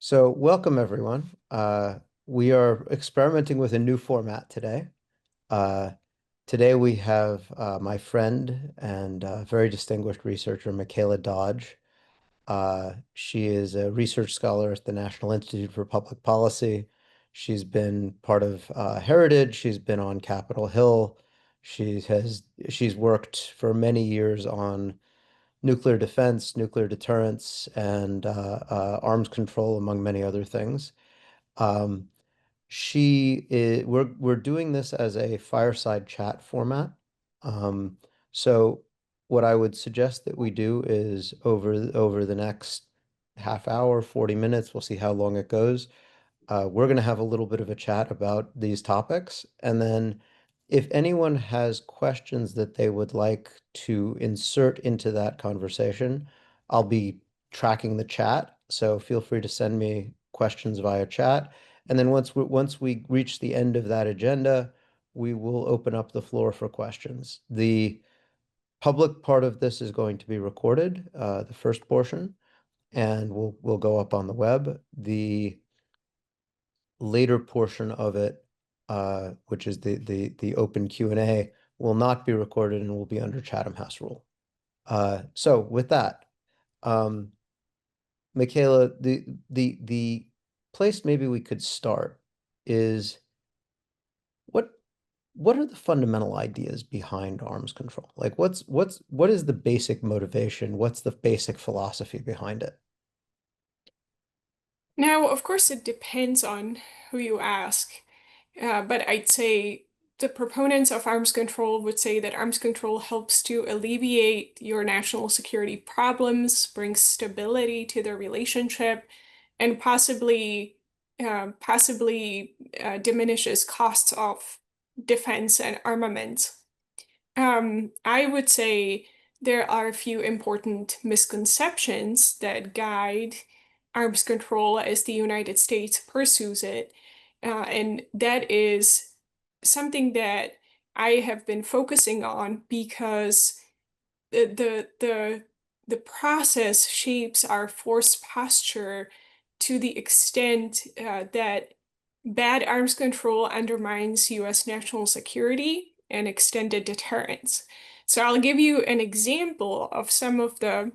So, welcome everyone. We are experimenting with a new format today. Uh, Today we have my friend and very distinguished researcher, Michaela Dodge. She is a research scholar at the National Institute for Public Policy. She's been part of Heritage. She's been on Capitol Hill. She's worked for many years on nuclear defense, nuclear deterrence, and arms control, among many other things. Um, we're doing this as a fireside chat format. Um, so what I would suggest that we do is over the next half hour, 40 minutes, we'll see how long it goes. We're going to have a little bit of a chat about these topics. And then if anyone has questions that they would like to insert into that conversation, I'll be tracking the chat. So feel free to send me questions via chat. And then once we reach the end of that agenda, we will open up the floor for questions. The public part of this is going to be recorded, the first portion, and we'll go up on the web. The later portion of it, which is the open Q&A, will not be recorded and will be under Chatham House rule. So with that, um, Michaela, the place maybe we could start is what what are the fundamental ideas behind arms control? Like what is the basic motivation? What's the basic philosophy behind it? Now, of course, it depends on who you ask, but I'd say the proponents of arms control would say that arms control helps to alleviate your national security problems, brings stability to the relationship, and possibly diminishes costs of defense and armament. I would say there are a few important misconceptions that guide arms control as the United States pursues it. And that is something that I have been focusing on because the process shapes our force posture to the extent that bad arms control undermines US national security and extended deterrence. So I'll give you an example of some of the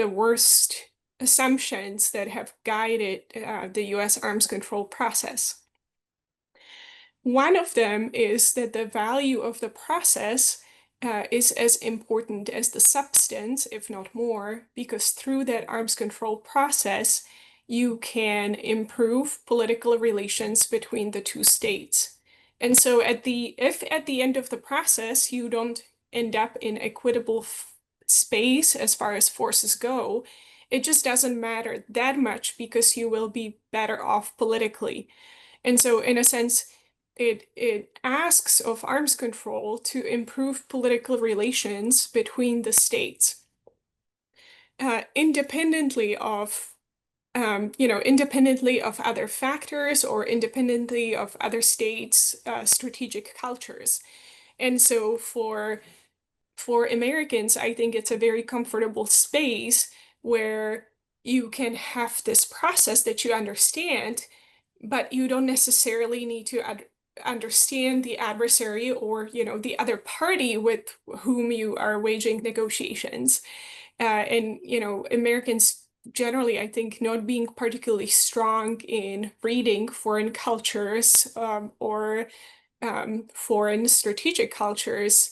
worst assumptions that have guided the US arms control process. One of them is that the value of the process is as important as the substance, if not more, because through that arms control process, you can improve political relations between the two states. And so if at the end of the process you don't end up in equitable space as far as forces go, it just doesn't matter that much because you will be better off politically. And so, in a sense, it asks of arms control to improve political relations between the states, independently of independently of other factors or independently of other states' strategic cultures. And so, for Americans, I think it's a very comfortable space where you can have this process that you understand, but you don't necessarily need to understand the adversary or, the other party with whom you are waging negotiations. And Americans generally, I think, not being particularly strong in reading foreign cultures or foreign strategic cultures,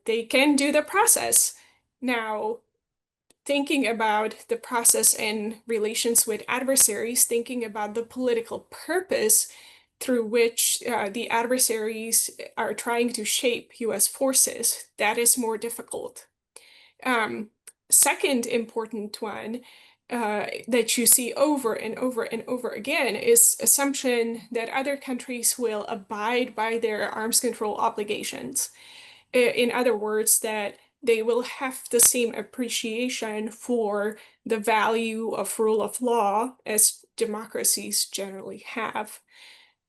they can do the process. Now, thinking about the process and relations with adversaries, thinking about the political purpose through which the adversaries are trying to shape US forces, that is more difficult. Um, Second important one that you see over and over and over again is assumption that other countries will abide by their arms control obligations. In other words, that they will have the same appreciation for the value of rule of law as democracies generally have.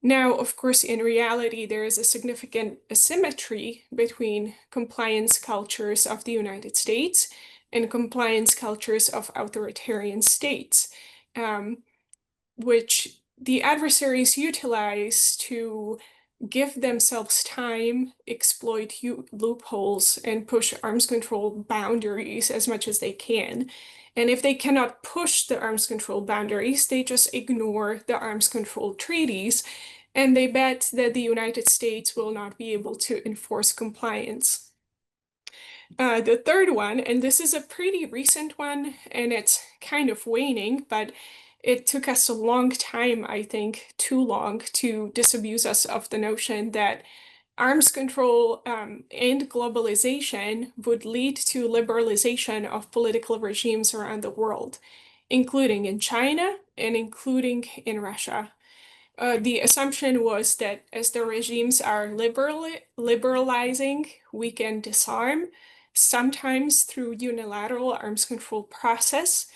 Now, of course, in reality, there is a significant asymmetry between compliance cultures of the United States and compliance cultures of authoritarian states. Um, which the adversaries utilize to give themselves time, exploit loopholes, and push arms control boundaries as much as they can. And if they cannot push the arms control boundaries, they just ignore the arms control treaties, and they bet that the United States will not be able to enforce compliance. The third one, and this is a pretty recent one, and it's kind of waning, but it took us a long time, I think, too long, to disabuse us of the notion that arms control and globalization would lead to liberalization of political regimes around the world, including in China and including in Russia. The assumption was that as the regimes are liberalizing, we can disarm, sometimes through unilateral arms control process,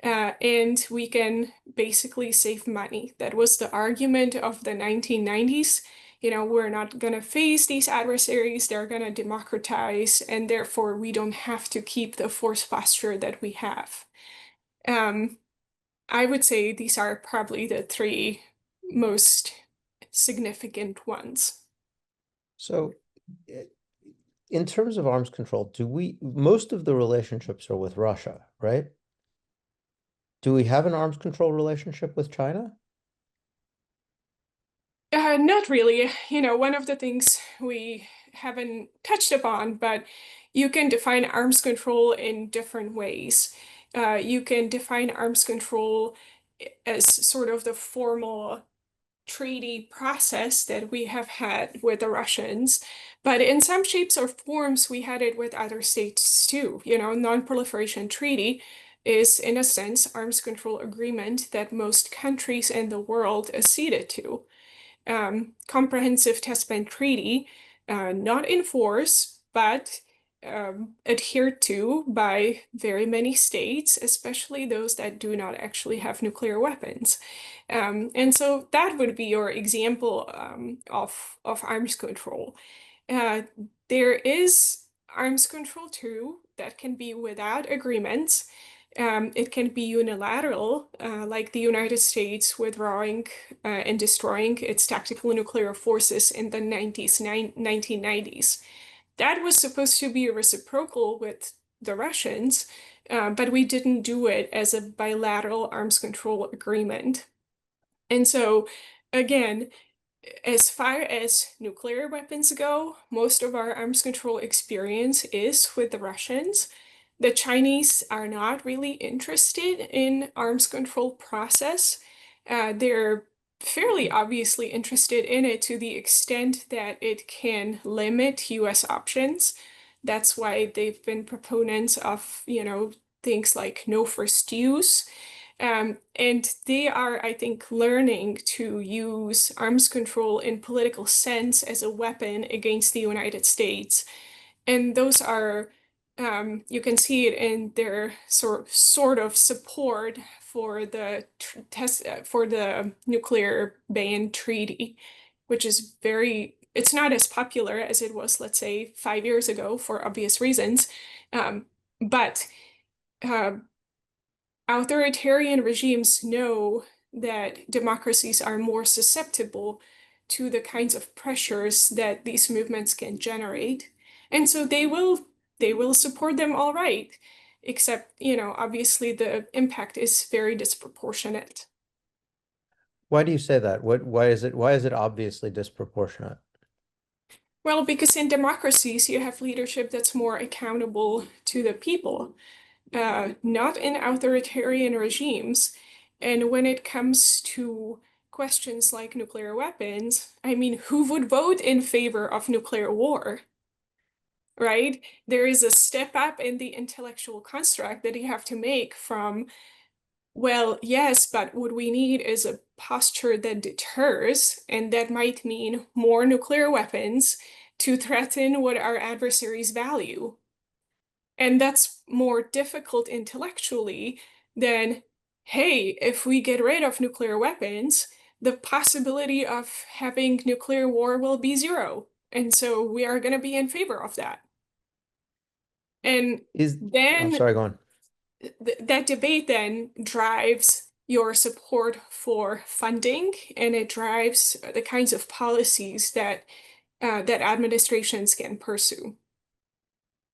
and we can basically save money. That was the argument of the 1990s. We're not going to face these adversaries, they're going to democratize, and therefore we don't have to keep the force posture that we have. Um, I would say these are probably the three most significant ones. So, i- in terms of arms control, most of the relationships are with Russia, right? Do we have an arms control relationship with China? Not really. One of the things we haven't touched upon, but you can define arms control in different ways. You can define arms control as sort of the formal treaty process that we have had with the Russians, but in some shapes or forms, we had it with other states too. Non-proliferation treaty is, in a sense, arms control agreement that most countries in the world acceded to. Comprehensive Test-Ban Treaty, not in force, but adhered to by very many states, especially those that do not actually have nuclear weapons. And so that would be your example of arms control. Uh, there is arms control too that can be without agreements. It can be unilateral, like the United States withdrawing and destroying its tactical nuclear forces in the 1990s. That was supposed to be reciprocal with the Russians, but we didn't do it as a bilateral arms control agreement. And so, again, as far as nuclear weapons go, most of our arms control experience is with the Russians. The Chinese are not really interested in arms control process. They're fairly obviously interested in it to the extent that it can limit US options. That's why they've been proponents of, things like no first use. And they are, I think, learning to use arms control in political sense as a weapon against the United States. And those are, you can see it in their sort of support for the for the nuclear ban treaty, which is it's not as popular as it was, let's say, 5 years ago for obvious reasons. But uh, Authoritarian regimes know that democracies are more susceptible to the kinds of pressures that these movements can generate. And so they will support them all right, except, obviously the impact is very disproportionate. Why do you say that? Why is it obviously disproportionate? Well, because in democracies, you have leadership that's more accountable to the people, not in authoritarian regimes. And when it comes to questions like nuclear weapons, I mean, who would vote in favor of nuclear war? Right? There is a step up in the intellectual construct that you have to make from, well, yes, but what we need is a posture that deters, and that might mean more nuclear weapons to threaten what our adversaries value. And that's more difficult intellectually than, hey, if we get rid of nuclear weapons, the possibility of having nuclear war will be zero. And so we are going to be in favor of that. And Is Oh, then sorry, go on. that debate then drives your support for funding, and it drives the kinds of policies that administrations can pursue.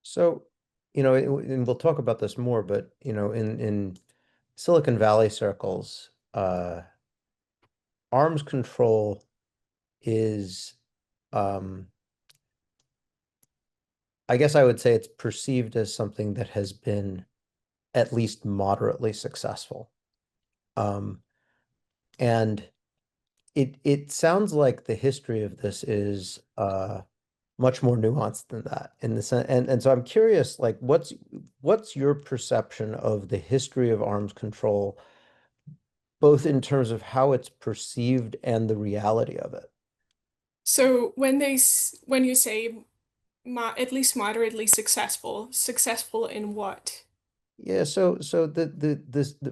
So, and we'll talk about this more, but in Silicon Valley circles, arms control is, um, I guess I would say it's perceived as something that has been at least moderately successful. Um, and it sounds like the history of this is much more nuanced than that in the sense, and so I'm curious, like, what's your perception of the history of arms control, both in terms of how it's perceived and the reality of it? So when you say at least moderately successful, successful in what? Yeah, so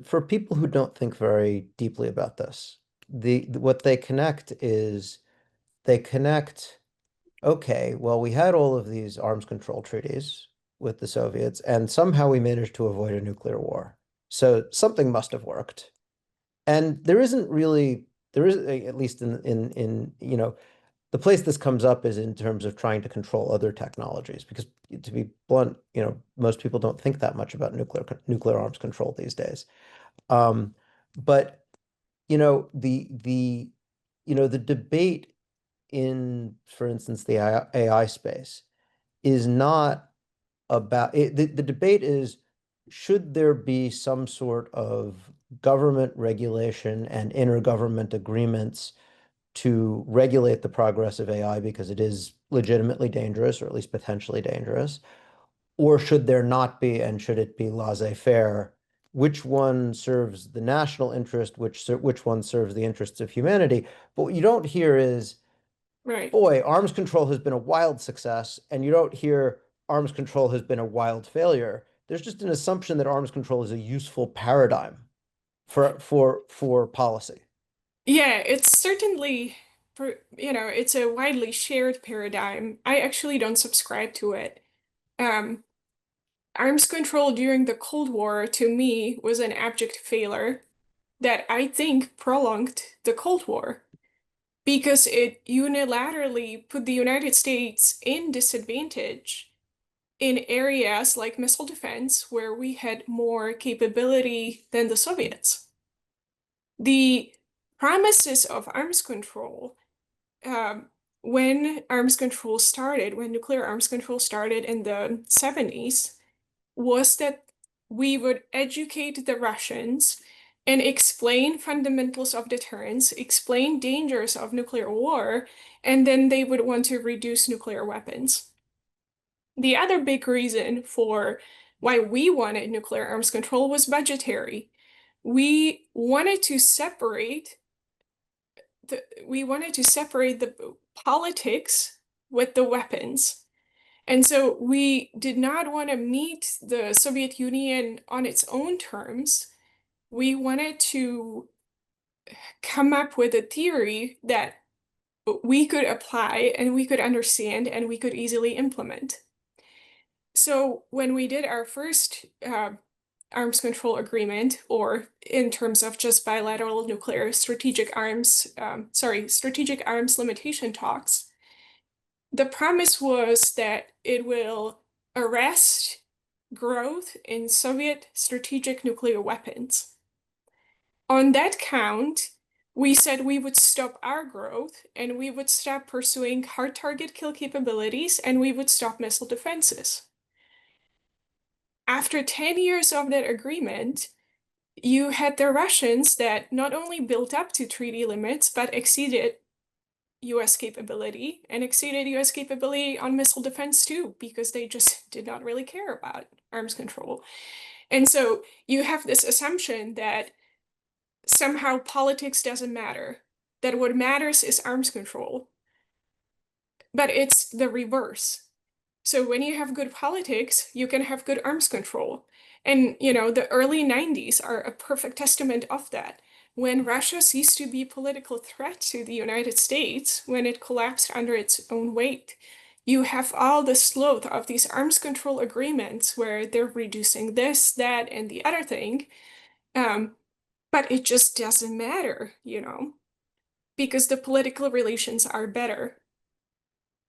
for people who don't think very deeply about this, what they connect is they connect, okay, well, we had all of these arms control treaties with the Soviets, and somehow we managed to avoid a nuclear war. So something must have worked. And there isn't really, there is, at least in the place this comes up is in terms of trying to control other technologies, because to be blunt, most people don't think that much about nuclear arms control these days. Um, but the debate in, for instance, the AI space is not about it. The debate is, should there be some sort of government regulation and intergovernment agreements to regulate the progress of AI because it is legitimately dangerous, or at least potentially dangerous? Or should there not be, and should it be laissez-faire? Which one serves the national interest? Which one serves the interests of humanity? But what you don't hear is, Right. boy, arms control has been a wild success, and you don't hear arms control has been a wild failure. There's just an assumption that arms control is a useful paradigm for policy. Yeah, it's certainly, it's a widely shared paradigm. I actually don't subscribe to it. Um, Arms control during the Cold War, to me, was an abject failure that I think prolonged the Cold War because it unilaterally put the United States in disadvantage in areas like missile defense, where we had more capability than the Soviets. The promises of arms control, um, when nuclear arms control started in the 70s, was that we would educate the Russians and explain fundamentals of deterrence, explain dangers of nuclear war, and then they would want to reduce nuclear weapons. The other big reason for why we wanted nuclear arms control was budgetary. We wanted to separate we wanted to separate the politics with the weapons. And so we did not want to meet the Soviet Union on its own terms. We wanted to come up with a theory that we could apply and we could understand and we could easily implement. So when we did our first arms control agreement, or in terms of just bilateral nuclear strategic arms limitation talks, the promise was that it will arrest growth in Soviet strategic nuclear weapons. On that count, we said we would stop our growth and we would stop pursuing hard target kill capabilities and we would stop missile defenses. After 10 years of that agreement, you had the Russians that not only built up to treaty limits, but exceeded US capability and exceeded US capability on missile defense too, because they just did not really care about arms control. And so you have this assumption that somehow politics doesn't matter, that what matters is arms control. But it's the reverse. So when you have good politics, you can have good arms control. And, the early 90s are a perfect testament of that. When Russia ceased to be a political threat to the United States, when it collapsed under its own weight, you have all the sloth of these arms control agreements where they're reducing this, that, and the other thing. Um, But it just doesn't matter, because the political relations are better.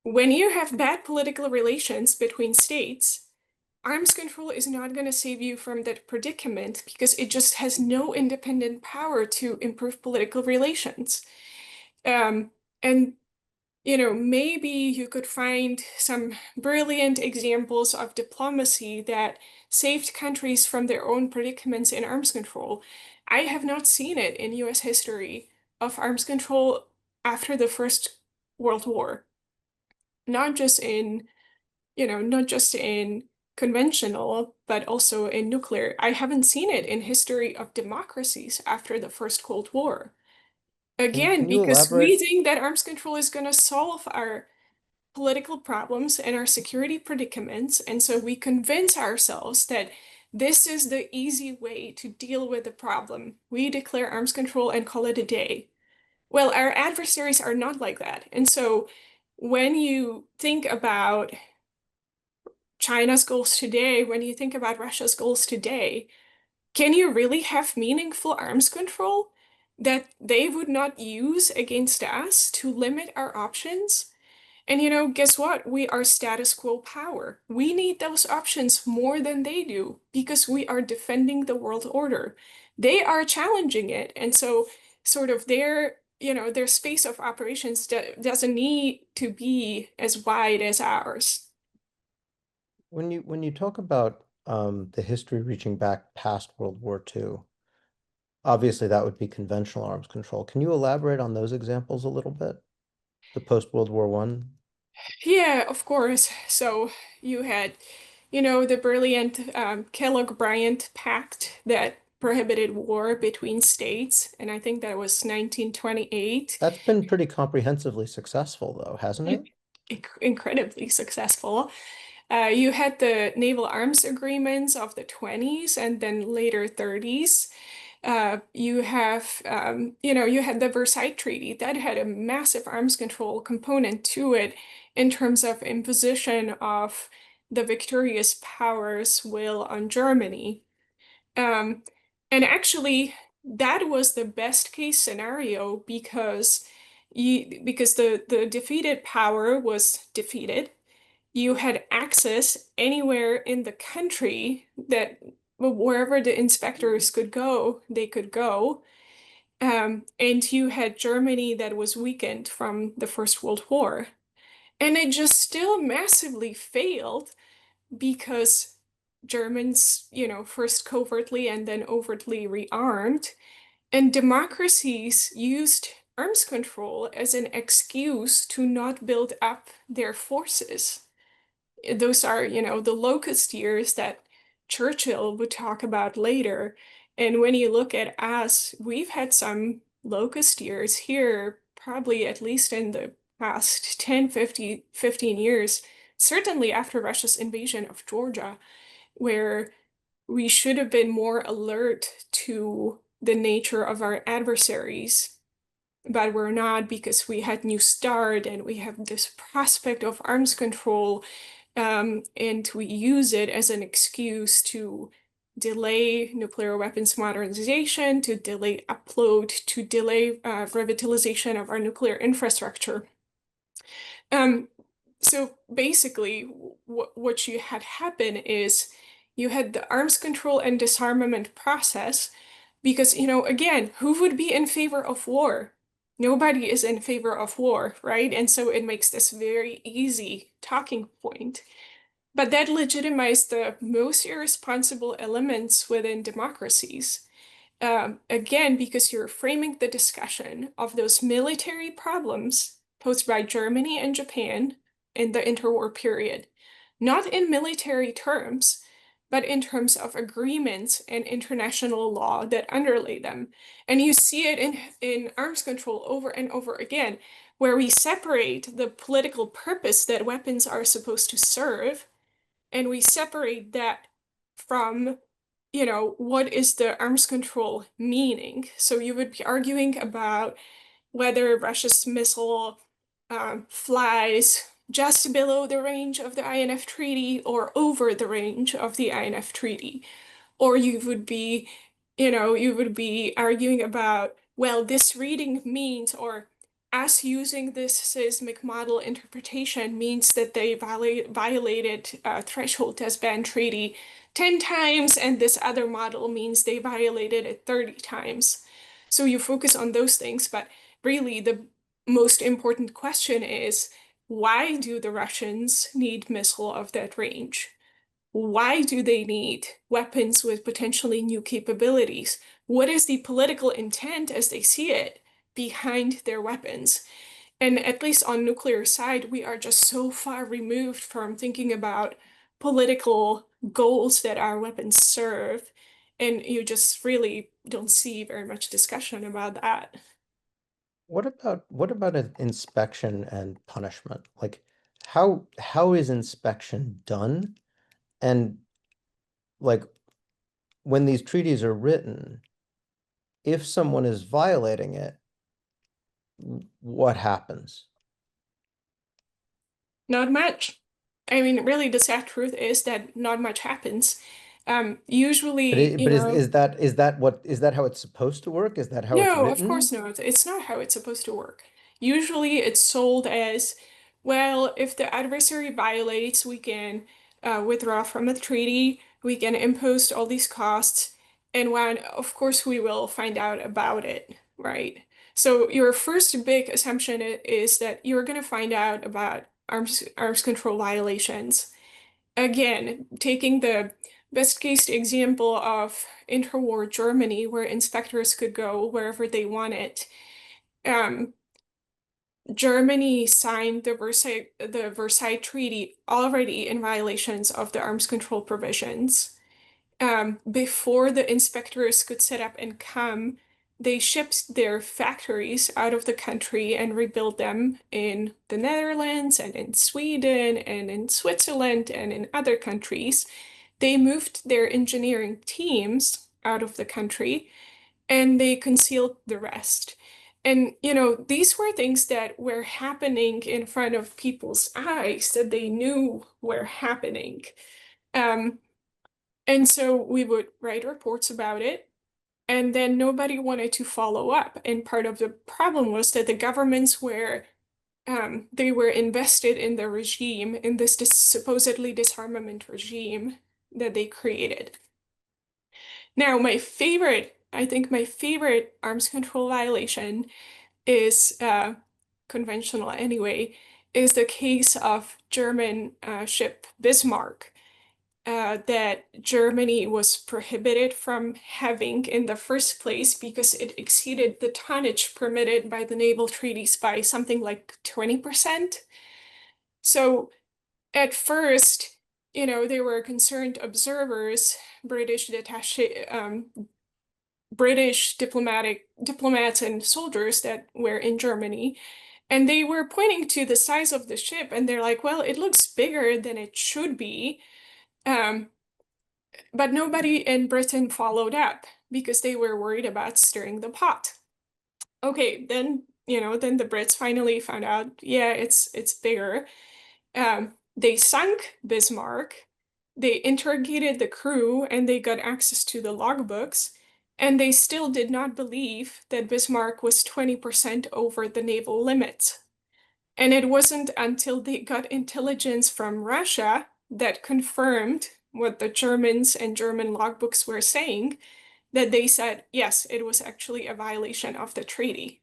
When you have bad political relations between states, arms control is not going to save you from that predicament because it just has no independent power to improve political relations. Um, and maybe you could find some brilliant examples of diplomacy that saved countries from their own predicaments in arms control. I have not seen it in US history of arms control after the First World War. Not just in, not just in conventional, but also in nuclear. I haven't seen it in history of democracies after the First Cold War. Again, Can you because we elaborate? think that arms control is going to solve our political problems and our security predicaments. And so we convince ourselves that this is the easy way to deal with the problem. We declare arms control and call it a day. Well, our adversaries are not like that. And so when you think about China's goals today, when you think about Russia's goals today, can you really have meaningful arms control that they would not use against us to limit our options? And guess what? We are status quo power. We need those options more than they do because we are defending the world order. They are challenging it. And so sort of their space of operations doesn't need to be as wide as ours. When you talk about the history reaching back past World War II, obviously that would be conventional arms control. Can you elaborate on those examples a little bit? The post World War One? Yeah, of course. So you had, the brilliant Kellogg-Briand Pact that prohibited war between states, and I think that was 1928. That's been pretty comprehensively successful, though, hasn't it? Incredibly successful. You had the Naval Arms Agreements of the 20s and then later 30s. You had the Versailles Treaty that had a massive arms control component to it in terms of imposition of the victorious powers' will on Germany. Um, and actually, that was the best case scenario because the defeated power was defeated. You had access anywhere in the country that wherever the inspectors could go, they could go. And you had Germany that was weakened from the First World War. And it just still massively failed because Germans, first covertly and then overtly rearmed. And democracies used arms control as an excuse to not build up their forces. Those are, the locust years that Churchill would talk about later. And when you look at us, we've had some locust years here, probably at least in the past 10, 50, 15 years, certainly after Russia's invasion of Georgia, where we should have been more alert to the nature of our adversaries, but we're not because we had New START and we have this prospect of arms control, and we use it as an excuse to delay nuclear weapons modernization, to delay upload, to delay revitalization of our nuclear infrastructure. Um, so basically, what you had happen is you had the arms control and disarmament process because, again, who would be in favor of war? Nobody is in favor of war, right? And so it makes this very easy talking point. But that legitimized the most irresponsible elements within democracies. Again, because you're framing the discussion of those military problems posed by Germany and Japan in the interwar period, not in military terms, but in terms of agreements and international law that underlay them. And you see it in arms control over and over again, where we separate the political purpose that weapons are supposed to serve, and we separate that from what is the arms control meaning? So you would be arguing about whether Russia's missile flies just below the range of the INF Treaty or over the range of the INF Treaty. Or you would be You would be arguing about, well, this reading means, or us using this seismic model interpretation means that they violated threshold test ban treaty 10 times, and this other model means they violated it 30 times. So you focus on those things, but really the most important question is, why do the Russians need missile of that range? Why do they need weapons with potentially new capabilities? What is the political intent as they see it behind their weapons? And at least on nuclear side, we are just so far removed from thinking about political goals that our weapons serve. And you just really don't see very much discussion about that. What about an inspection and punishment? Like how is inspection done? And like when these treaties are written, if someone is violating it, what happens? Not much. I mean, really, the sad truth is that not much happens. Usually, Is that how it's supposed to work? Is that how it's no, of written? course not. It's not how it's supposed to work. Usually it's sold as, well, if the adversary violates, we can withdraw from the treaty, we can impose all these costs, and when, of course, we will find out about it, right? So your first big assumption is that you're going to find out about arms control violations. Again, taking the best case example of interwar Germany, where inspectors could go wherever they wanted. Um, Germany signed the Versailles Treaty already in violations of the arms control provisions. Before the inspectors could set up and come, they shipped their factories out of the country and rebuilt them in the Netherlands and in Sweden and in Switzerland and in other countries. They moved their engineering teams out of the country and they concealed the rest. And, these were things that were happening in front of people's eyes that they knew were happening. Um, and so we would write reports about it, and then nobody wanted to follow up. And part of the problem was that the governments were they were invested in the regime, in this supposedly disarmament regime that they created. Now, I think my favorite arms control violation is conventional anyway, is the case of German ship Bismarck that Germany was prohibited from having in the first place because it exceeded the tonnage permitted by the naval treaties by something like 20%. So at first, they were concerned observers, British attaché, British diplomats and soldiers that were in Germany, and they were pointing to the size of the ship, and they're like, "Well, it looks bigger than it should be." Um, but nobody in Britain followed up because they were worried about stirring the pot. Okay, then the Brits finally found out, yeah, it's bigger. They sunk Bismarck, they interrogated the crew, and they got access to the logbooks, and they still did not believe that Bismarck was 20% over the naval limit. And it wasn't until they got intelligence from Russia that confirmed what the Germans and German logbooks were saying that they said, yes, it was actually a violation of the treaty.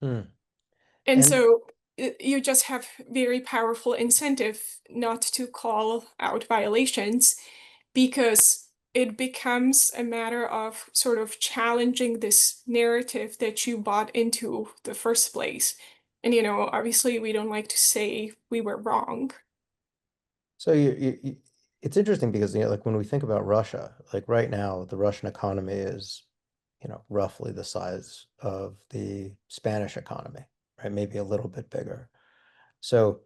Hmm. And And so you just have very powerful incentive not to call out violations because it becomes a matter of sort of challenging this narrative that you bought into the first place. And obviously we don't like to say we were wrong. so it's interesting because like when we think about Russia, like right now, the Russian economy is, roughly the size of the Spanish economy, right? Maybe a little bit bigger. So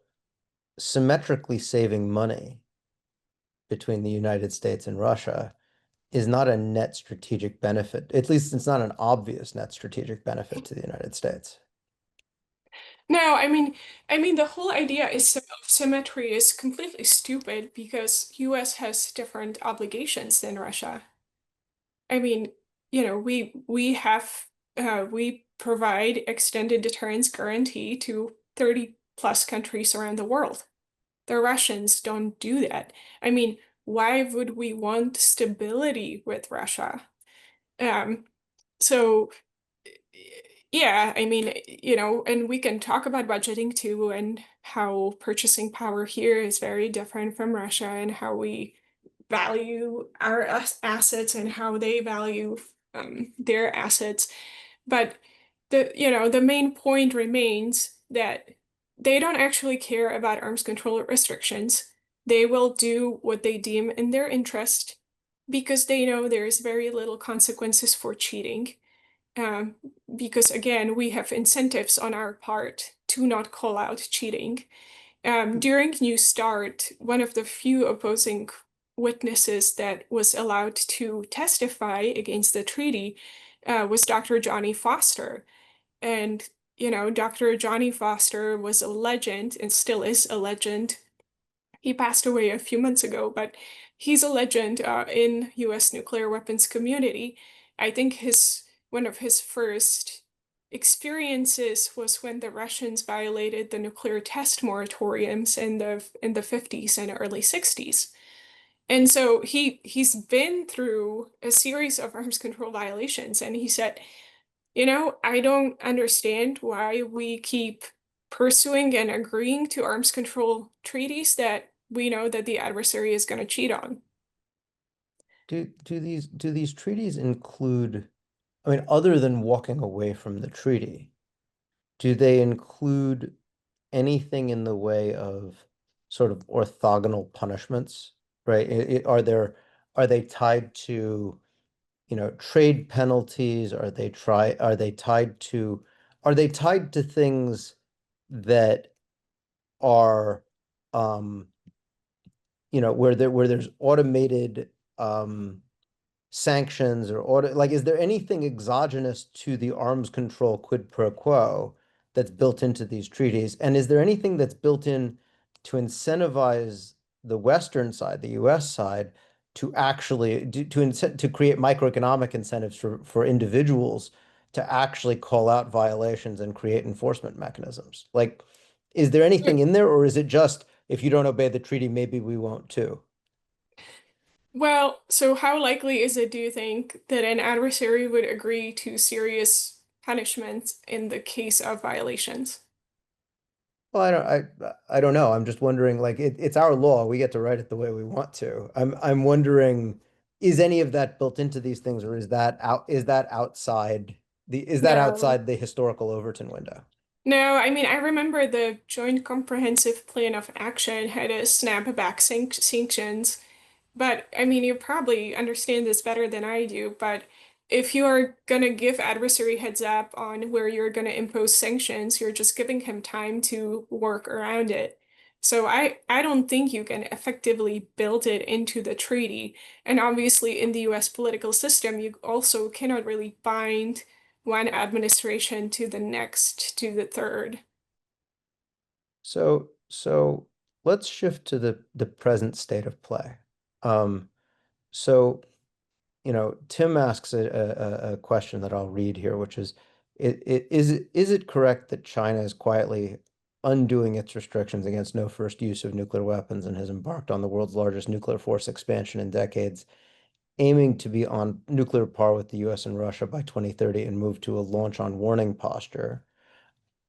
symmetrically saving money between the United States and Russia is not a net strategic benefit. At least it's not an obvious net strategic benefit to the United States. No, I mean the whole idea of symmetry is completely stupid because US has different obligations than Russia. I mean, we provide extended deterrence guarantee to 30 plus countries around the world. The Russians don't do that. I mean, why would we want stability with Russia? Um, so yeah, I mean, and we can talk about budgeting too, and how purchasing power here is very different from Russia, and how we value our assets and how they value their assets. But the main point remains that they don't actually care about arms control restrictions. They will do what they deem in their interest because they know there's very little consequences for cheating. Um, because again, we have incentives on our part to not call out cheating. During New Start, one of the few opposing witnesses that was allowed to testify against the treaty was Dr. Johnny Foster. And, Dr. Johnny Foster was a legend and still is a legend. He passed away a few months ago, but he's a legend in U.S. nuclear weapons community. I think one of his first experiences was when the Russians violated the nuclear test moratoriums in the 50s and early 60s. And so he's been through a series of arms control violations, and he said, I don't understand why we keep pursuing and agreeing to arms control treaties that we know that the adversary is going to cheat on. Do these treaties include, I mean, other than walking away from the treaty, do they include anything in the way of sort of orthogonal punishments, right? Are they tied to, trade penalties? Are they tied to things that are, um, where there's automated sanctions or order, like, is there anything exogenous to the arms control quid pro quo that's built into these treaties? And is there anything that's built in to incentivize the Western side, the US side, to actually to create microeconomic incentives for individuals to actually call out violations and create enforcement mechanisms? Like, is there anything in there, or is it just if you don't obey the treaty, maybe we won't too? Well, so how likely is it, do you think, that an adversary would agree to serious punishments in the case of violations? Well, I don't know. I'm just wondering, like, it's our law. We get to write it the way we want to. I'm wondering, is any of that built into these things, or is that outside No. the historical Overton window? No, I mean, I remember the Joint Comprehensive Plan of Action had a snapback sanctions. But I mean, you probably understand this better than I do, but if you are gonna give adversary heads up on where you're gonna impose sanctions, you're just giving him time to work around it. So I don't think you can effectively build it into the treaty. And obviously in the US political system, you also cannot really bind one administration to the next, to the third. So let's shift to the present state of play. Um, so Tim asks a question that I'll read here, which is, is it correct that China is quietly undoing its restrictions against no first use of nuclear weapons and has embarked on the world's largest nuclear force expansion in decades, aiming to be on nuclear par with the US and Russia by 2030 and move to a launch on warning posture?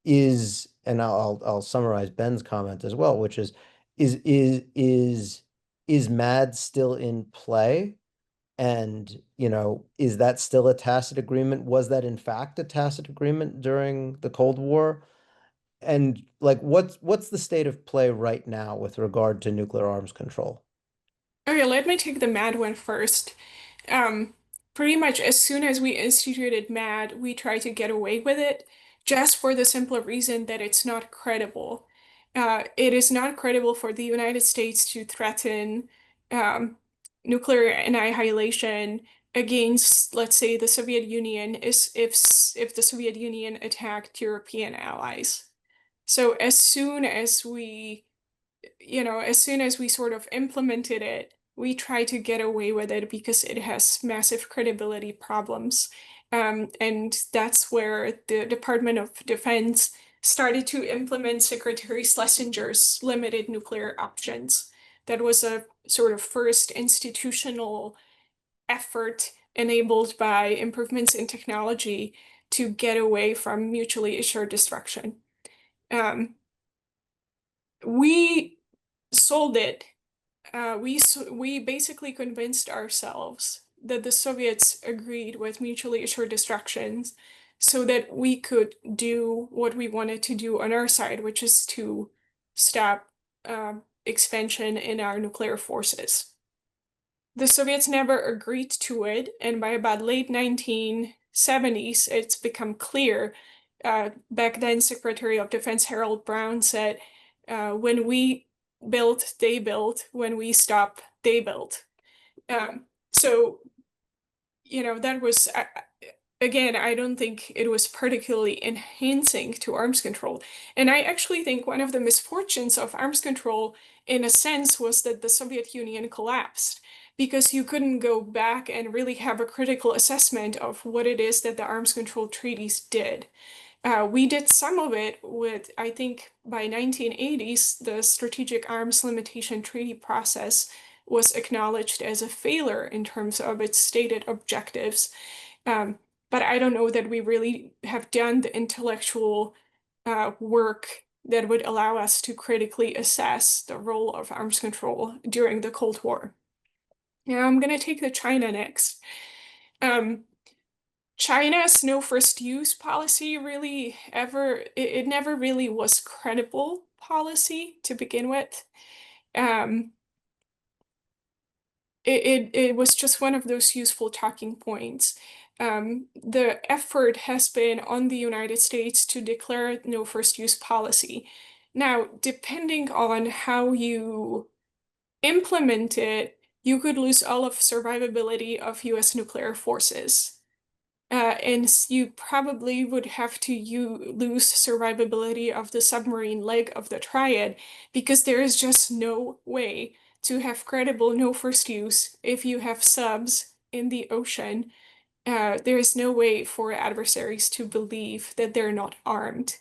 And I'll summarize Ben's comment as well, which is is is is MAD still in play? And, is that still a tacit agreement? Was that in fact a tacit agreement during the Cold War? And, like, what's the state of play right now with regard to nuclear arms control? Okay, let me take the MAD one first. Um, Pretty much as soon as we instituted MAD, we tried to get away with it just for the simple reason that it's not credible. It is not credible for the United States to threaten um, nuclear annihilation against, let's say, the Soviet Union is if the Soviet Union attacked European allies. So as soon as we sort of implemented it, we try to get away with it because it has massive credibility problems. And that's where the Department of Defense started to implement Secretary Schlesinger's limited nuclear options. That was a sort of first institutional effort enabled by improvements in technology to get away from mutually assured destruction. We sold it. We basically convinced ourselves that the Soviets agreed with mutually assured destructions so that we could do what we wanted to do on our side, which is to stop expansion in our nuclear forces. The Soviets never agreed to it, and by about late 1970s, it's become clear. Back then, Secretary of Defense Harold Brown said, when we built, they built. When we stop, they built. So, that was, again, I don't think it was particularly enhancing to arms control. And I actually think one of the misfortunes of arms control, in a sense, was that the Soviet Union collapsed because you couldn't go back and really have a critical assessment of what it is that the arms control treaties did. We did some of it with, I think, by 1980s, the Strategic Arms Limitation Treaty process was acknowledged as a failure in terms of its stated objectives. But I don't know that we really have done the intellectual work that would allow us to critically assess the role of arms control during the Cold War. Now I'm going to take the China next. China's no first use policy it never really was credible policy to begin with. It was just one of those useful talking points. The effort has been on the United States to declare no first use policy. Now, depending on how you implement it, you could lose all of survivability of US nuclear forces. And you probably would have to lose survivability of the submarine leg of the triad because there is just no way to have credible no first use if you have subs in the ocean. There is no way for adversaries to believe that they're not armed.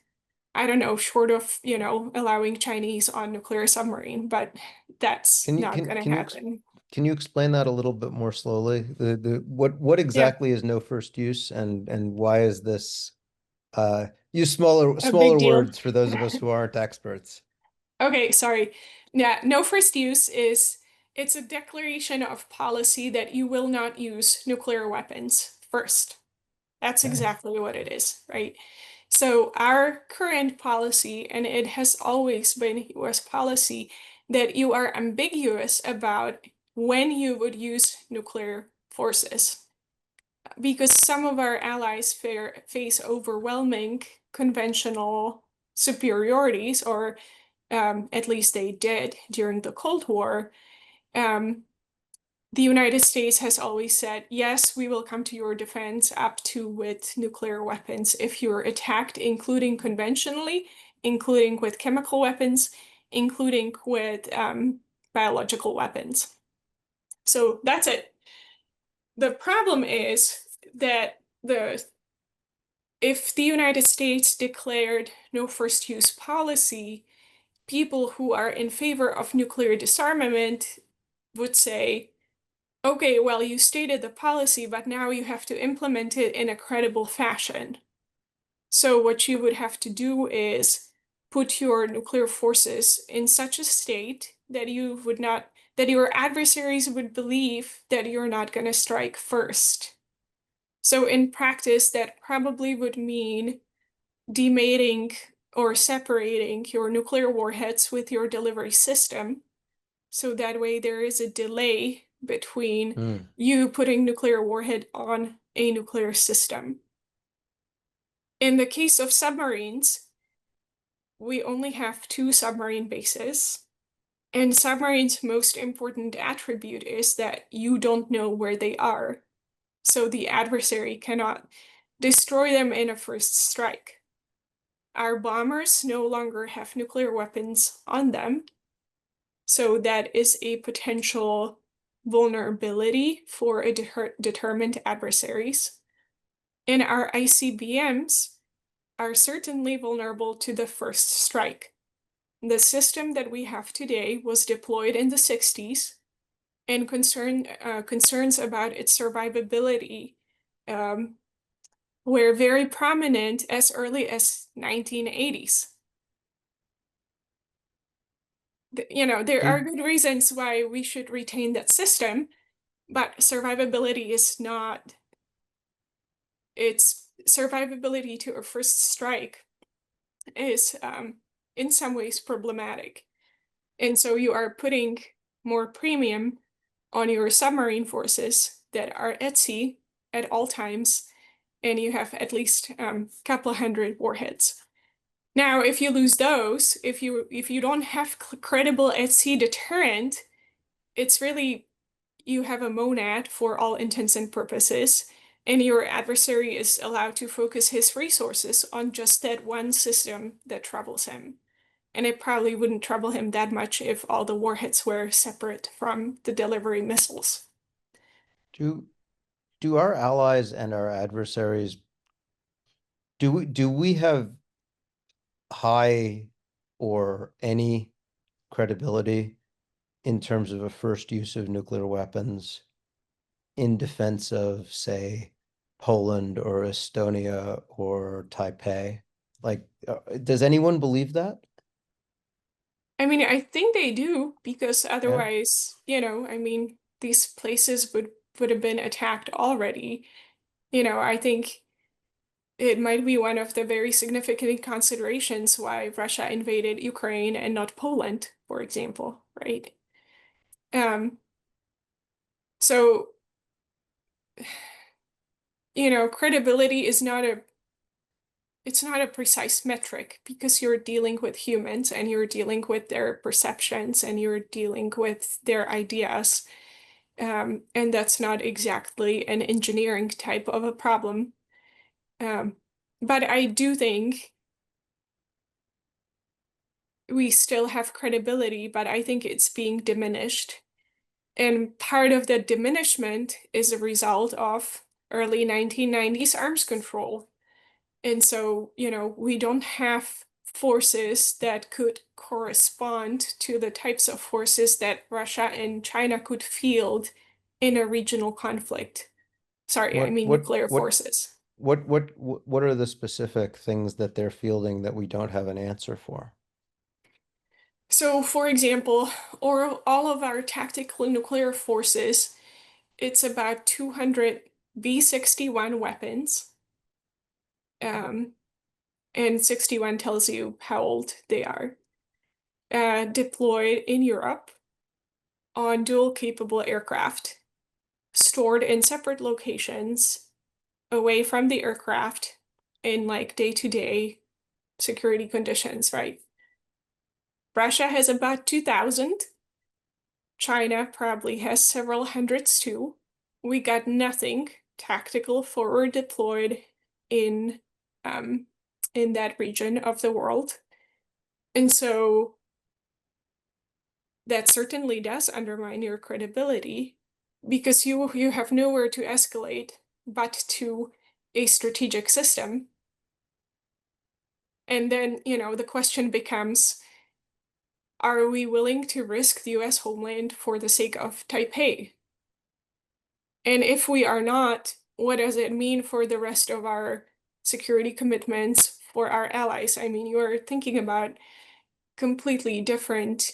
I don't know, short of, allowing Chinese on nuclear submarine, but that's Can you not can going to can you happen. can you explain that a little bit more slowly? The what Yeah, exactly is no first use, and why is this use a big smaller deal. words for those of us who aren't experts. Okay, sorry. Yeah, no first use it's a declaration of policy that you will not use nuclear weapons first. That's Okay. exactly what it is, right? So our current policy, and it has always been US policy, that you are ambiguous about when you would use nuclear forces. Because some of our allies face overwhelming conventional superiorities, or at least they did during the Cold War. Um, the United States has always said, yes, we will come to your defense up to with nuclear weapons if you're attacked, including conventionally, including with chemical weapons, including with biological weapons. So that's it. The problem is that if the United States declared no first use policy, people who are in favor of nuclear disarmament would say, okay, well, you stated the policy, but now you have to implement it in a credible fashion. So what you would have to do is put your nuclear forces in such a state that that your adversaries would believe that you're not going to strike first. So in practice, that probably would mean demating or separating your nuclear warheads with your delivery system. So that way there is a delay between Hmm. you putting nuclear warhead on a nuclear system. In the case of submarines, we only have two submarine bases. And submarines' most important attribute is that you don't know where they are. So the adversary cannot destroy them in a first strike. Our bombers no longer have nuclear weapons on them. So that is a potential vulnerability for a determined adversaries. And our ICBMs are certainly vulnerable to the first strike. The system that we have today was deployed in the 60s, and concerns about its survivability um, were very prominent as early as 1980s. There are Do good reasons why we should retain that system, but survivability is not, its survivability to a first strike is in some ways problematic. And so you are putting more premium on your submarine forces that are at sea at all times, and you have at least a couple of hundred warheads. Now, if you lose those, if you don't have credible at sea deterrent, it's really, you have a monad for all intents and purposes, and your adversary is allowed to focus his resources on just that one system that troubles him. And it probably wouldn't trouble him that much if all the warheads were separate from the delivery missiles. do do our allies and our adversaries, do we have high or any credibility in terms of a first use of nuclear weapons in defense of, say, Poland or Estonia or Taipei? Like, does anyone believe that? I mean, I think they do, because Yeah. otherwise, these places would have been attacked already. I think it might be one of the very significant considerations why Russia invaded Ukraine and not Poland, for example, right? Um, so, credibility is not a it's not a precise metric, because you're dealing with humans and you're dealing with their perceptions and you're dealing with their ideas. And that's not exactly an engineering type of a problem. Um, but I do think we still have credibility, but I think it's being diminished. And part of the diminishment is a result of early 1990s arms control. And so, we don't have forces that could correspond to the types of forces that Russia and China could field in a regional conflict. Sorry, I What mean what nuclear what forces. what are the specific things that they're fielding that we don't have an answer for? So, for example, or all of our tactical nuclear forces, it's about 200 B-61 weapons. Um, and 61 tells you how old they are. Deployed in Europe on dual capable aircraft, stored in separate locations away from the aircraft in like day-to-day security conditions, right? Russia has about 2,000. China probably has several hundreds too. We got nothing tactical forward deployed in um, in that region of the world. And so that certainly does undermine your credibility, because you have nowhere to escalate but to a strategic system. And then, the question becomes, are we willing to risk the US homeland for the sake of Taipei? And if we are not, what does it mean for the rest of our security commitments for our allies? I mean, you're thinking about completely different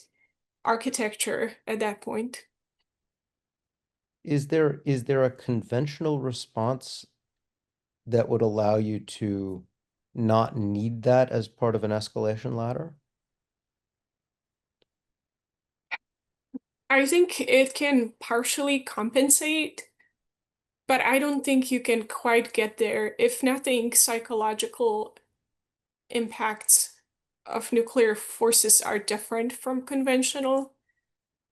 architecture at that point. Is there a conventional response that would allow you to not need that as part of an escalation ladder? I think it can partially compensate, but I don't think you can quite get there. If nothing, psychological impacts of nuclear forces are different from conventional.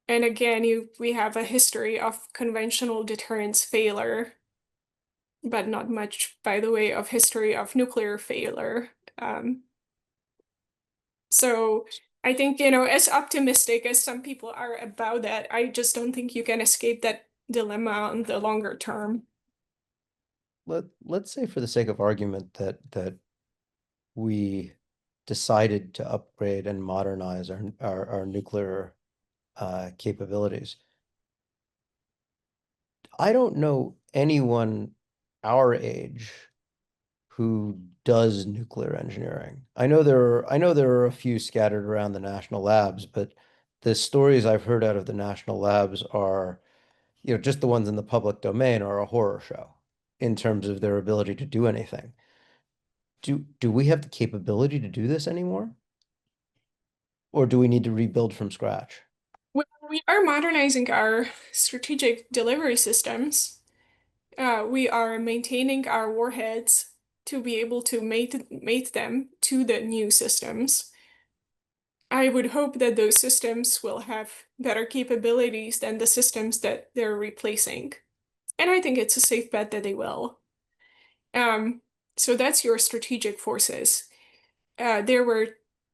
And again, we have a history of conventional deterrence failure, but not much by the way of history of nuclear failure. Um, so I think, as optimistic as some people are about that, I just don't think you can escape that dilemma in the longer term. Let's say for the sake of argument that we decided to upgrade and modernize our nuclear capabilities. I don't know anyone our age who does nuclear engineering. I know there are a few scattered around the national labs, but the stories I've heard out of the national labs are, just the ones in the public domain are a horror show in terms of their ability to do anything. Do we have the capability to do this anymore? Or do we need to rebuild from scratch? Well, we are modernizing our strategic delivery systems. We are maintaining our warheads to be able to mate them to the new systems. I would hope that those systems will have better capabilities than the systems that they're replacing. And I think it's a safe bet that they will. Um, so that's your strategic forces. Uh, there were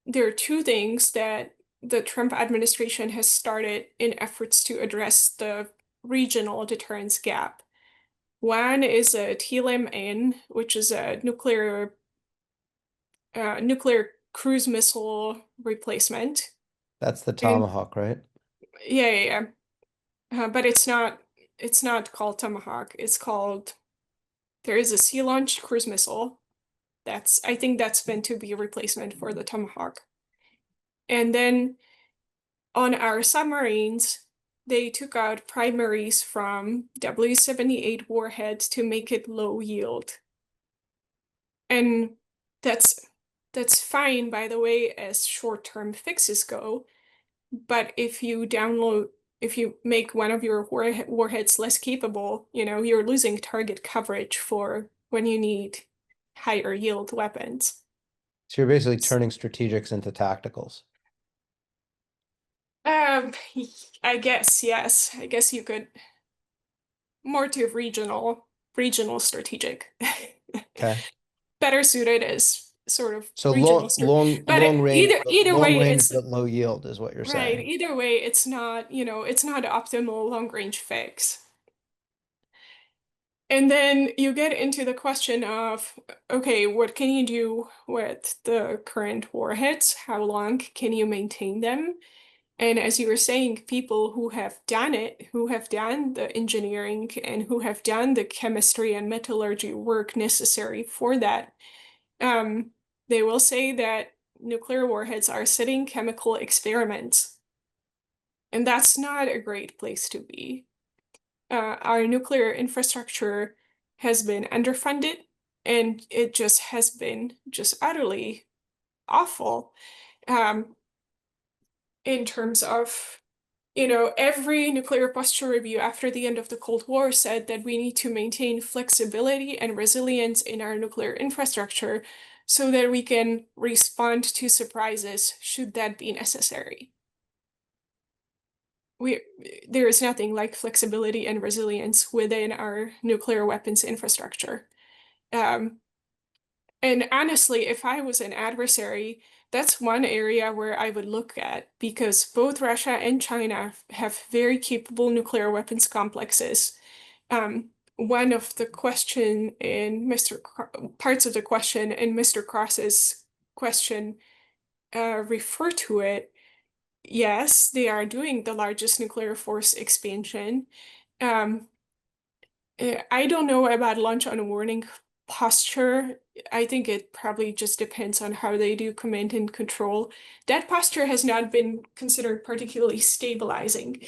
there are two things that the Trump administration has started in efforts to address the regional deterrence gap. One is a TLM-N, which is a nuclear cruise missile replacement. That's the And Tomahawk, right? yeah, yeah, yeah. But it's not called Tomahawk. It's called there is a sea-launched cruise missile. I think that's meant to be a replacement for the Tomahawk. And then on our submarines, they took out primaries from W-78 warheads to make it low yield. And that's that's fine, by the way, as short-term fixes go. But if you make one of your warheads less capable, you're losing target coverage for when you need higher yield weapons. So you're basically turning strategics into tacticals. Um, I guess, yes. I guess you could more to regional strategic. Okay. Better suited as sort of So regional strat. But either long way, range, it's but low yield is what you're right. saying. Either way, it's not optimal long range fix. And then you get into the question of, okay, what can you do with the current warheads? How long can you maintain them? And as you were saying, people who have done it, who have done the engineering and who have done the chemistry and metallurgy work necessary for that, um, they will say that nuclear warheads are sitting chemical experiments. And that's not a great place to be. Our nuclear infrastructure has been underfunded and it just has been just utterly awful um, in terms of, every nuclear posture review after the end of the Cold War said that we need to maintain flexibility and resilience in our nuclear infrastructure so that we can respond to surprises should that be necessary. we there is nothing like flexibility and resilience within our nuclear weapons infrastructure. Um, and honestly, if I was an adversary, that's one area where I would look at because both Russia and China have very capable nuclear weapons complexes. One of the question in parts of the question in Mr. Cross's question refer to it. Yes, they are doing the largest nuclear force expansion. Um, I don't know about launch on a warning posture. I think it probably just depends on how they do command and control. That posture has not been considered particularly stabilizing.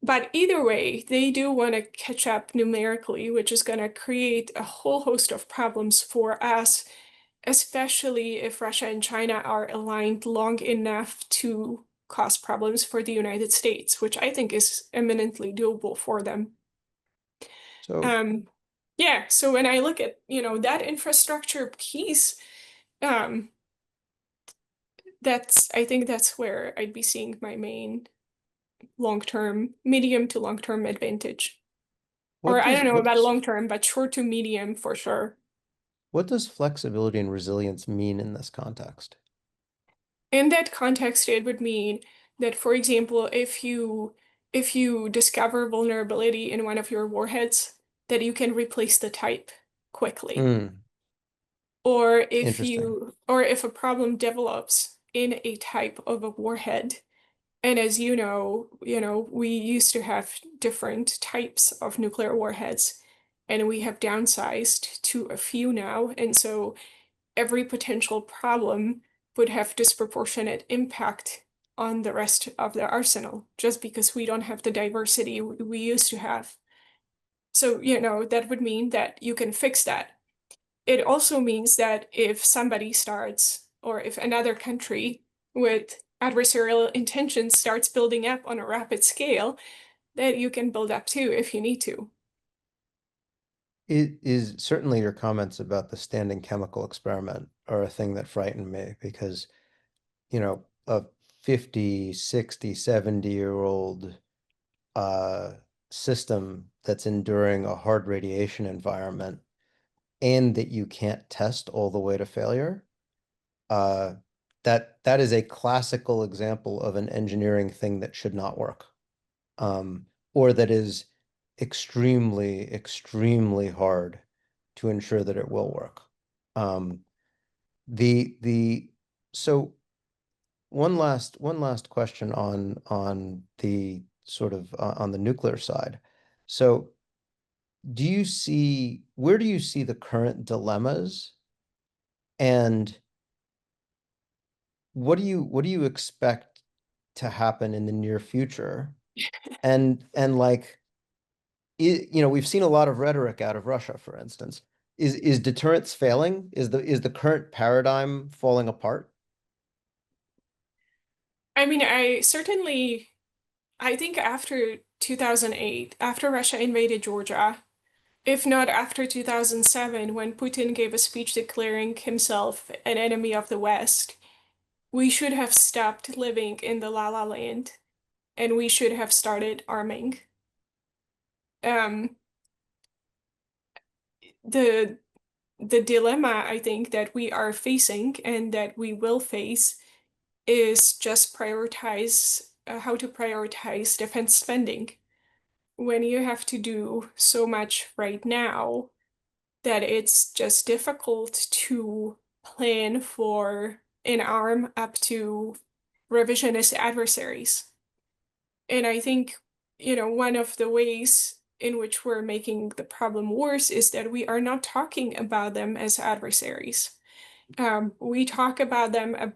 But either way, they do want to catch up numerically, which is going to create a whole host of problems for us, especially if Russia and China are aligned long enough to cause problems for the United States, which I think is eminently doable for them. So Um, yeah, so when I look at, that infrastructure piece, um, I think that's where I'd be seeing my main long-term, medium to long-term advantage. what Or I does don't know what about does long-term, but short to medium for sure. what does flexibility and resilience mean in this context? In that context, it would mean that, for example, if you discover vulnerability in one of your warheads, that you can replace the type quickly. Hmm, interesting. Or if a problem develops in a type of a warhead, and as we used to have different types of nuclear warheads, and we have downsized to a few now, and so every potential problem would have disproportionate impact on the rest of the arsenal, just because we don't have the diversity we used to have. So, that would mean that you can fix that. It also means that if somebody starts, or if another country with adversarial intentions starts building up on a rapid scale, that you can build up too if you need to. It is certainly your comments about the standing chemical experiment are a thing that frightened me because, a 50, 60, 70-year-old uh, system that's enduring a hard radiation environment and that you can't test all the way to failure, uh, that is a classical example of an engineering thing that should not work, or that is extremely, extremely hard to ensure that it will work. Um, the so one last question on the sort of on the nuclear side. So where do you see the current dilemmas, and what do you expect to happen in the near future? And like we've seen a lot of rhetoric out of Russia, for instance. Is deterrence failing? Is the current paradigm falling apart? I mean, I think after 2008, after Russia invaded Georgia, if not after 2007, when Putin gave a speech declaring himself an enemy of the West, we should have stopped living in the La La Land, and we should have started arming. Um, the the dilemma I think that we are facing and that we will face is just how to prioritize defense spending when you have to do so much right now that it's just difficult to plan for an arm up to revisionist adversaries. And I think, one of the ways in which we're making the problem worse is that we are not talking about them as adversaries. We talk about them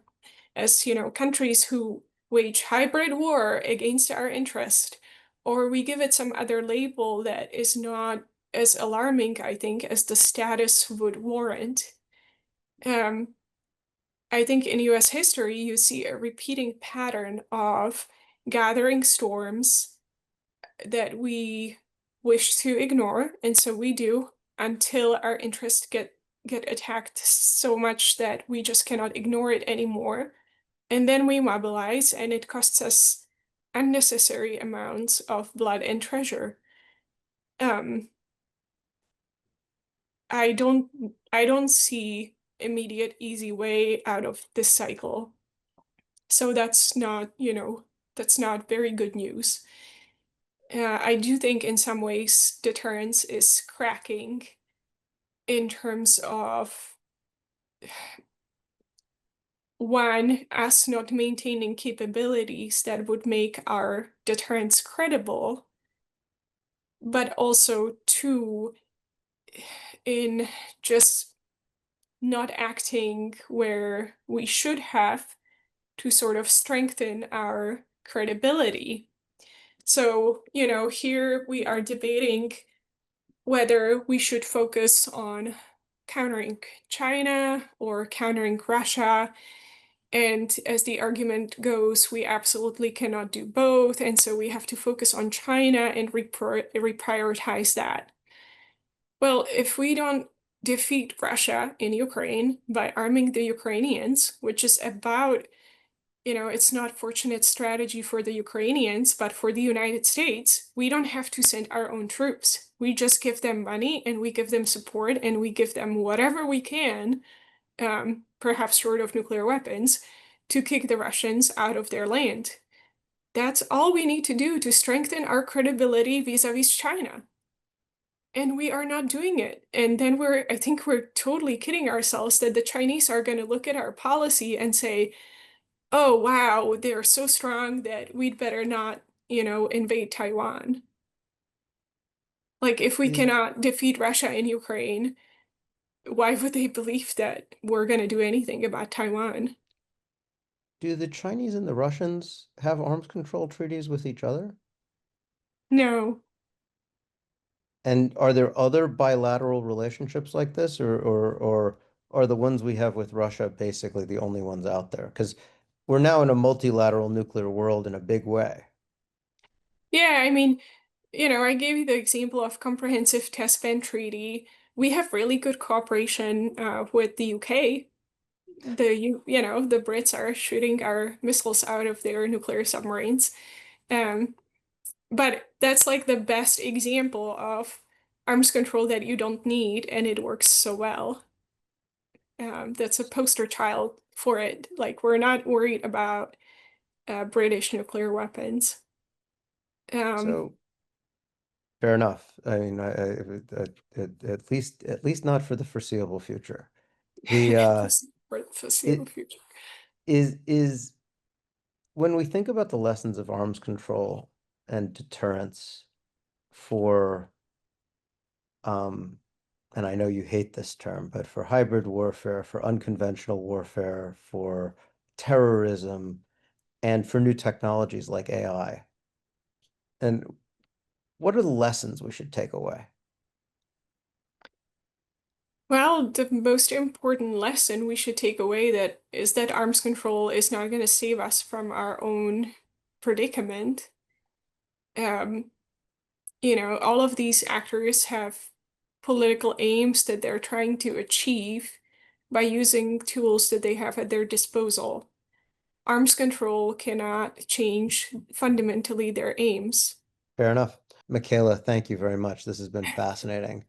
as, countries who wage hybrid war against our interest, or we give it some other label that is not as alarming, I think, as the status would warrant. Um, I think in US history, you see a repeating pattern of gathering storms that we wish to ignore, and so we do until our interests get attacked so much that we just cannot ignore it anymore. And then we mobilize, and it costs us unnecessary amounts of blood and treasure. Um, I don't see immediate easy way out of this cycle. So that's not very good news. I do think in some ways deterrence is cracking in terms of one, us not maintaining capabilities that would make our deterrence credible, but also two, in just not acting where we should have to sort of strengthen our credibility. So, here we are debating whether we should focus on countering China or countering Russia. And as the argument goes, we absolutely cannot do both. And so we have to focus on China and reprioritize that. Well, if we don't defeat Russia in Ukraine by arming the Ukrainians, which is about, it's not fortunate strategy for the Ukrainians, but for the United States, we don't have to send our own troops. We just give them money and we give them support and we give them whatever we can, perhaps short of nuclear weapons, to kick the Russians out of their land. That's all we need to do to strengthen our credibility vis-a-vis China. And we are not doing it. And then I think we're totally kidding ourselves that the Chinese are going to look at our policy and say, oh, wow, they're so strong that we'd better not, invade Taiwan. Like, if we Is cannot defeat Russia in Ukraine, why would they believe that we're going to do anything about Taiwan? do the Chinese and the Russians have arms control treaties with each other? No. And are there other bilateral relationships like this, or are the ones we have with Russia basically the only ones out there? Because we're now in a multilateral nuclear world in a big way. Yeah, I mean, I gave you the example of Comprehensive Test Ban Treaty. We have really good cooperation with the UK. The Brits are shooting our missiles out of their nuclear submarines. Um, but that's like the best example of arms control that you don't need, and it works so well. That's a poster child for it. Like, we're not worried about British nuclear weapons. Um, So fair enough. I mean, at least not for the foreseeable future. The for the foreseeable it future. is when we think about the lessons of arms control and deterrence for and I know you hate this term, but for hybrid warfare, for unconventional warfare, for terrorism, and for new technologies like AI. And what are the lessons we should take away? Well, the most important lesson we should take away that is that arms control is not going to save us from our own predicament. Um, all of these actors have political aims that they're trying to achieve by using tools that they have at their disposal. Arms control cannot change fundamentally their aims. Fair enough. Michaela, thank you very much. This has been fascinating.